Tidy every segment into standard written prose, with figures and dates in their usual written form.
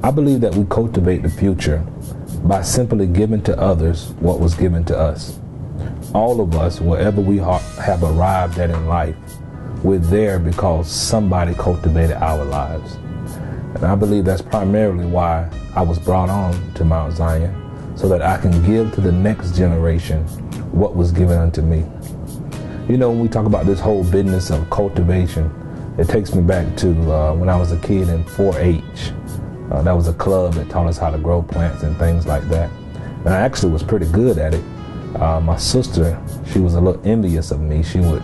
I believe that we cultivate the future by simply giving to others what was given to us. All of us, wherever we have arrived at in life, we're there because somebody cultivated our lives. And I believe that's primarily why I was brought on to Mount Zion, so that I can give to the next generation what was given unto me. You know, when we talk about this whole business of cultivation, it takes me back to when I was a kid in 4-H. That was a club that taught us how to grow plants and things like that. And I actually was pretty good at it. My sister, she was a little envious of me. She would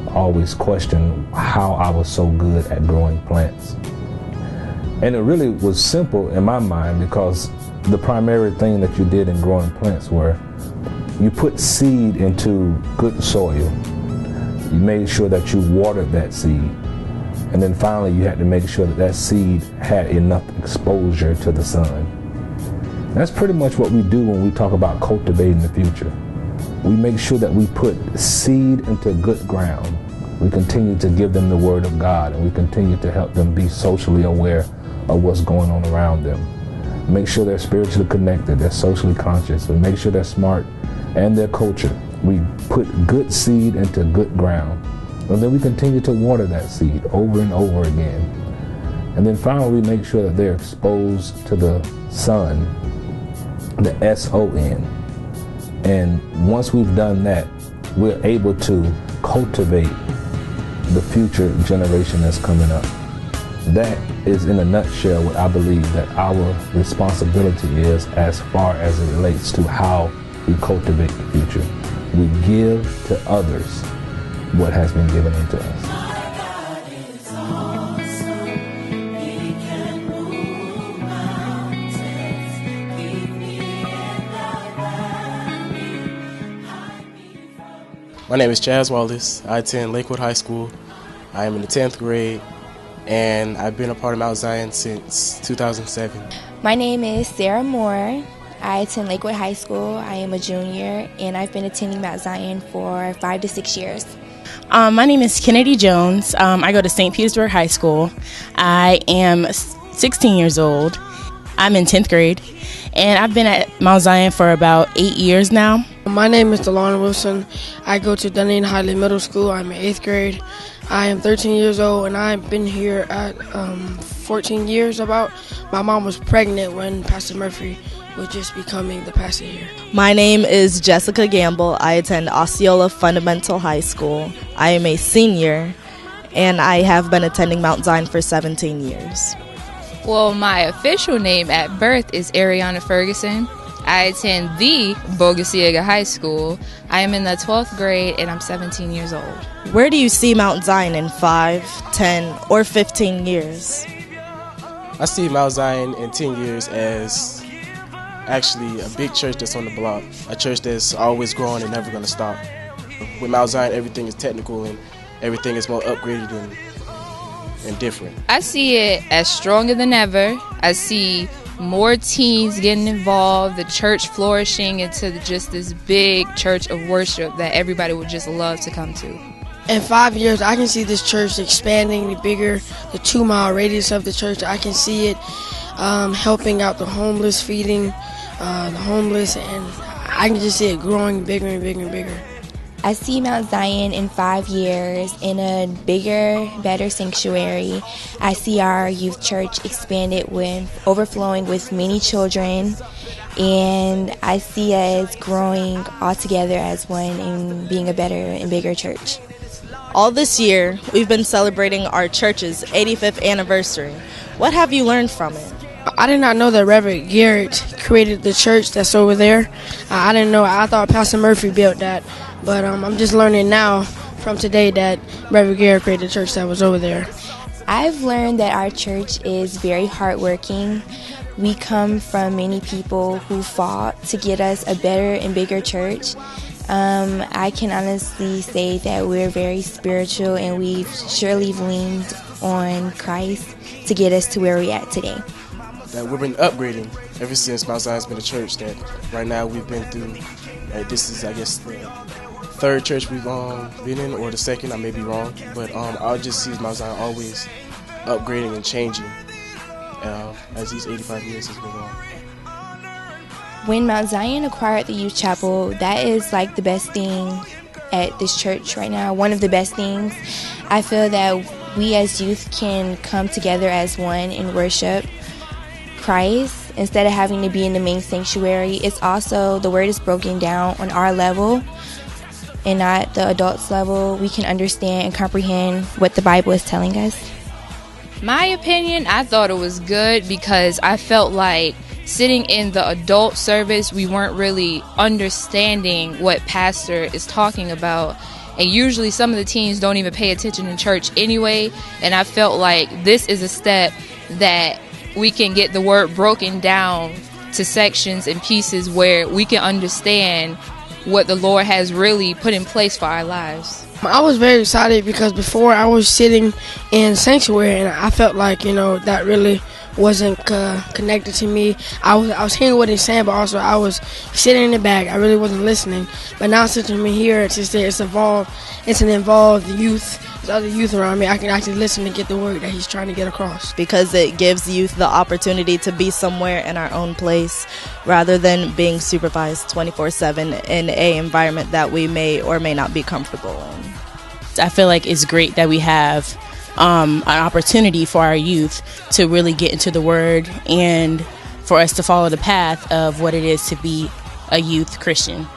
always question how I was so good at growing plants. And it really was simple in my mind, because the primary thing that you did in growing plants were you put seed into good soil. You made sure that you watered that seed. And then finally you had to make sure that that seed had enough exposure to the sun. That's pretty much what we do when we talk about cultivating the future. We make sure that we put seed into good ground. We continue to give them the Word of God, and we continue to help them be socially aware of what's going on around them. Make sure they're spiritually connected, they're socially conscious. We make sure they're smart and their culture. We put good seed into good ground. And then we continue to water that seed over and over again. And then finally we make sure that they're exposed to the sun, the S-O-N. And once we've done that, we're able to cultivate the future generation that's coming up. That is, in a nutshell, what I believe that our responsibility is as far as it relates to how we cultivate the future. We give to others what has been given unto us. My name is Chaz Wallace. I attend Lakewood High School. I am in the 10th grade, and I've been a part of Mount Zion since 2007. My name is Sarah Moore. I attend Lakewood High School. I am a junior, and I've been attending Mount Zion for 5 to 6 years. My name is Kennedy Jones. I go to St. Petersburg High School. I am 16 years old. I'm in 10th grade, and I've been at Mount Zion for about 8 years now. My name is DeLon Wilson. I go to Dunedin Highland Middle School. I'm in 8th grade. I am 13 years old, and I've been here at 14 years about. My mom was pregnant when Pastor Murphy was just becoming the pastor here. My name is Jessica Gamble. I attend Osceola Fundamental High School. I am a senior, and I have been attending Mount Zion for 17 years. Well, my official name at birth is Ariana Ferguson. I attend the Bogosiega High School. I am in the 12th grade, and I'm 17 years old. Where do you see Mount Zion in 5, 10, or 15 years? I see Mount Zion in 10 years as actually a big church that's on the block, a church that's always growing and never going to stop. With Mount Zion, everything is technical and everything is more upgraded and different. I see it as stronger than ever. I see more teens getting involved, the church flourishing into just this big church of worship that everybody would just love to come to. In 5 years, I can see this church expanding, the 2-mile radius of the church. I can see it helping out the homeless, feeding the homeless, and I can just see it growing bigger and bigger and bigger. I see Mount Zion in 5 years in a bigger, better sanctuary. I see our youth church expanded with overflowing with many children, and I see us growing all together as one and being a better and bigger church. All this year, we've been celebrating our church's 85th anniversary. What have you learned from it? I did not know that Reverend Garrett created the church that's over there. I didn't know. I thought Pastor Murphy built that. But I'm just learning now from today that Reverend Garrett created the church that was over there. I've learned that our church is very hardworking. We come from many people who fought to get us a better and bigger church. I can honestly say that we're very spiritual, and we've surely leaned on Christ to get us to where we're at today. That we've been upgrading ever since Mount Zion's been a church. That right now we've been through, this is, I guess, the third church we've been in, or the second, I may be wrong. But I just see Mount Zion always upgrading and changing. as these 85 years has been going. When Mount Zion acquired the youth chapel, that is like the best thing at this church right now, one of the best things. I feel that we as youth can come together as one and worship Christ instead of having to be in the main sanctuary. It's also, the word is broken down on our level and not the adults level. We can understand and comprehend what the Bible is telling us. My opinion, I thought it was good because I felt like sitting in the adult service, we weren't really understanding what pastor is talking about. And usually some of the teens don't even pay attention in church anyway. And I felt like this is a step that we can get the word broken down to sections and pieces where we can understand what the Lord has really put in place for our lives. I was very excited because before I was sitting in sanctuary and I felt like, that really wasn't connected to me. I was hearing what he's saying, but also I was sitting in the back. I really wasn't listening. But now since I'm here, it's an involved youth. There's other youth around me. I can actually listen and get the word that he's trying to get across. Because it gives youth the opportunity to be somewhere in our own place rather than being supervised 24/7 in a environment that we may or may not be comfortable in. I feel like it's great that we have an opportunity for our youth to really get into the Word and for us to follow the path of what it is to be a youth Christian.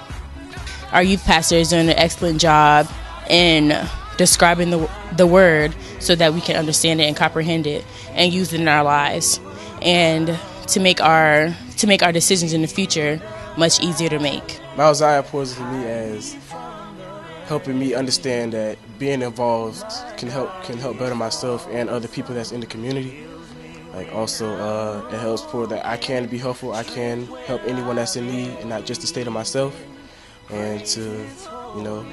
Our youth pastor is doing an excellent job in describing the Word so that we can understand it and comprehend it and use it in our lives, and to make our decisions in the future much easier to make. Mount Zion pours into me as helping me understand that being involved can help better myself and other people that's in the community. Like also, it helps pour that I can be helpful. I can help anyone that's in need, and not just the state of myself. And to,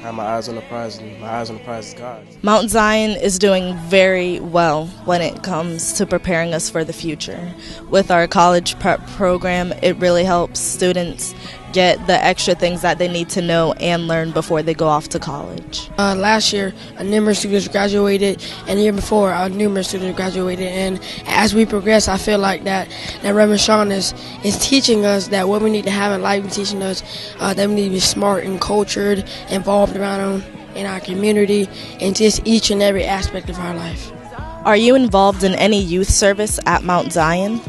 have my eyes on the prize, and my eyes on the prize is God. Mount Zion is doing very well when it comes to preparing us for the future. With our college prep program, it really helps students get the extra things that they need to know and learn before they go off to college. Last year, numerous students graduated, and the year before, numerous students graduated. And as we progress, I feel like that Reverend Sean is teaching us that what we need to have in life, and teaching us that we need to be smart and cultured, involved around in our community, and just each and every aspect of our life. Are you involved in any youth service at Mount Zion?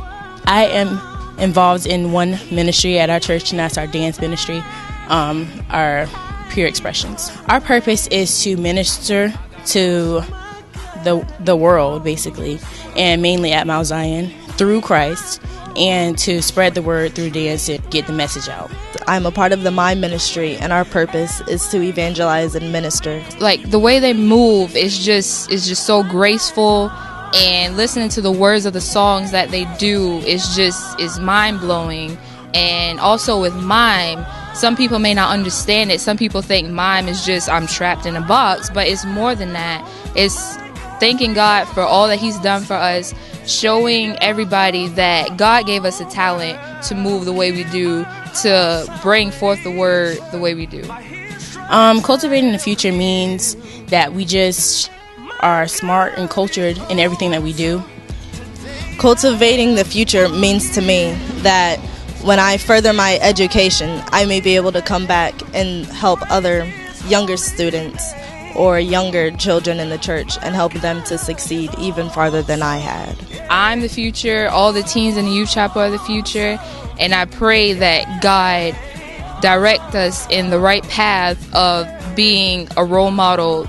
I am involved in one ministry at our church, and that's our dance ministry, our Pure Expressions. Our purpose is to minister to the world, basically, and mainly at Mount Zion through Christ, and to spread the word through dance and get the message out. I'm a part of the My Ministry, and our purpose is to evangelize and minister. Like the way they move is just so graceful. And listening to the words of the songs that they do is mind-blowing. And also with mime, some people may not understand it. Some people think mime is just I'm trapped in a box, but it's more than that. It's thanking God for all that he's done for us, showing everybody that God gave us a talent to move the way we do, to bring forth the word the way we do. Cultivating the future means that we just are smart and cultured in everything that we do. Cultivating the future means to me that when I further my education, I may be able to come back and help other younger students or younger children in the church and help them to succeed even farther than I had. I'm the future. All the teens in the youth chapel are the future. And I pray that God direct us in the right path of being a role model